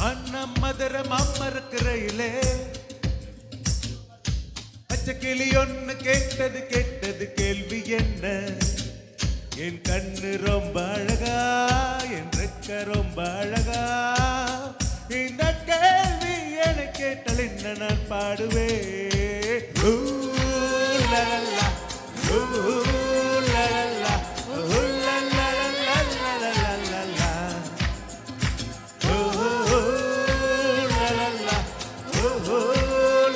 அண்ணம் மதுர மாமரக்கிறையிலே பச்சை கிளி ஒண்ணு கேட்டது கேட்டது கேள்வி என்ன? என் கண்ணு ரொம்ப அழகா, என் ரெக்க ரொம்ப அழகா. இந்த கேள்வி என கேட்டால் என்ன நான் பாடுவேன்? ஊ லலலா, ஊ லலலா, ஊ லலலலலலலலலா. ஊ லலலா, ஊ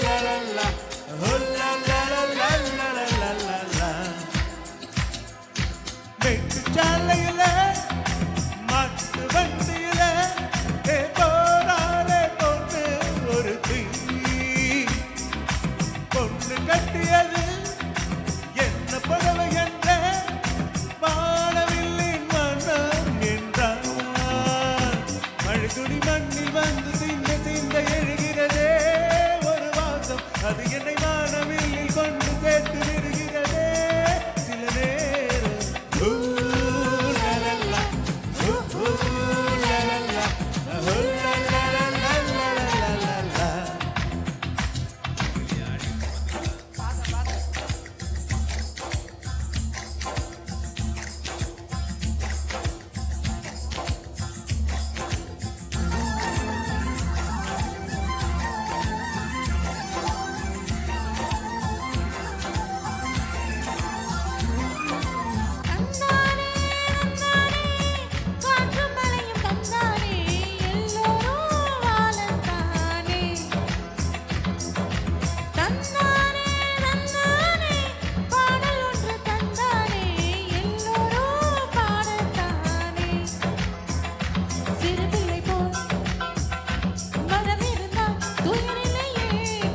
லலலா, ஊ லலலலலலலலா. வெட்டு சாலையில மாட்டு வண்டியில போராளே பொண்ணு ஒரு பொண்ணு கட்டியது என்ன புடவை என்ற வாழவில்லின் மனம் என்றான். மழைத்துளி மண்ணில் வந்து சிந்த சிந்த எழுகிறதே ஒரு வாசம், அது என்னை வானவில்லில் கொண்டு சேர்த்து விடுகிறதே சில நேரம். ஊ லலலா, ஊ லலலா, ஊ லலலலலலலலா. தந்தானே தந்தானே காற்றும் மழையும் தந்தானே எல்லோரும் வாழத்தானே. தந்தானே தந்தானே பாடல் ஒன்று தந்தானே எல்லோரும் பாடத்தானே. சிறு பிள்ளை போல் மனம் இருந்தால் துயரில்லையே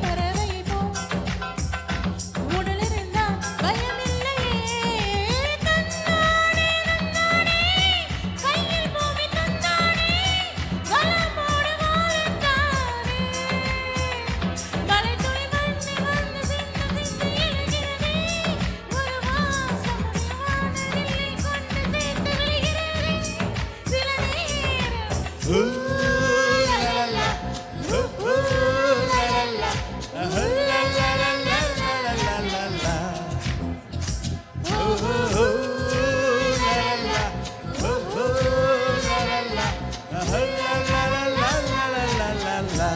பறவை போல் உடல் இருந்தால் பயமில்லையே. தந்தானே தந்தானே கையில் பூமி தந்தானே வளமோடு வாழத்தானே. மழைத்துளி மண்ணில் வந்து சிந்த சிந்த எழுகிறதே ஒரு வாசம், அது வானவில்லில் கொண்டு சேர்த்து விடுகிறதே சில நேரம். ஊ லலலா, ஊ லலலா, ஊ லலலலலலலலா. ஊ லலலா, ஊ லலலா, ஊ லலலலலலலலா.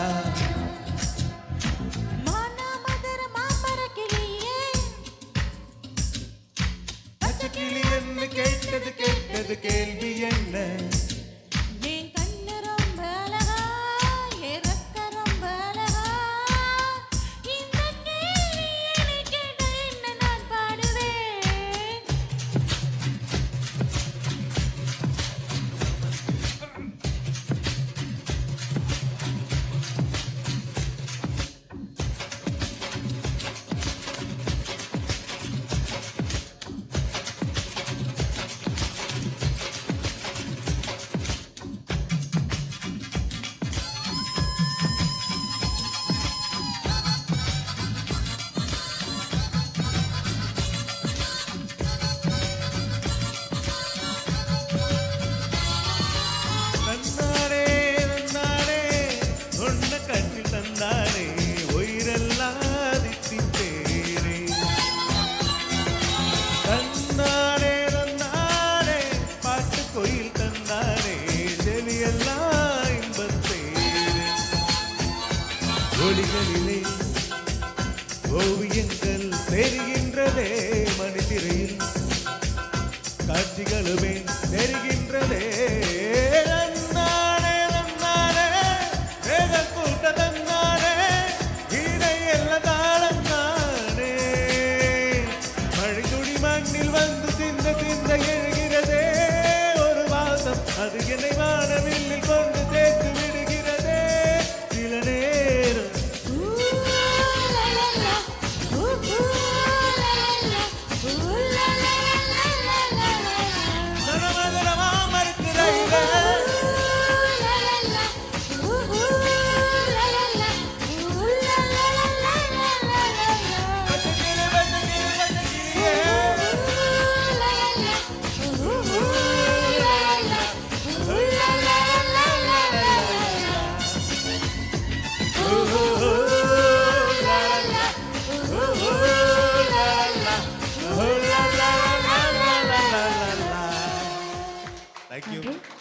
மானாமதுர மாமரக்கிளியே பச்சை கிளி என்ன கேட்டது கேட்டது கேள்வி என்ன? என் கண்ணு ரொம்ப அழகா, என் ரெக்க ரொம்ப அழகா. இந்த கேள்வி என்னை கேட்டால் என்ன நான் பாடுவேன்? தந்தானே தந்தானே சொன்ன கண்ணில் தந்தானே உயிரெல்லாம் தித்தித்தேனே. தந்தானே தந்தானே பாட்டு கோயில் தந்தானே செவியெல்லாம் இன்பத்தேனே. ஒளிகளிலே ஓவியங்கள் தெரிகின்றதே மணித்திரையில் காட்சிகளுமே தெரிகின்றதே. தந்தானே தந்தானே வேதல் கூட்ட தந்தானே இதை எல்லா தாளம் தானே. மழைத்துளி மண்ணில் வந்து சிந்த சிந்த எழுகிறதே ஒரு வாசம், அது என்னை வானவில்லில் கொண்டு சேர்த்து விடுகிறதே சில நேரம். ஊ லலலா, ஊ லலலா, ஊ லலலலலலலா. மதுர மாமரக்கிறையிலே தேங்க்யூ நன்றி.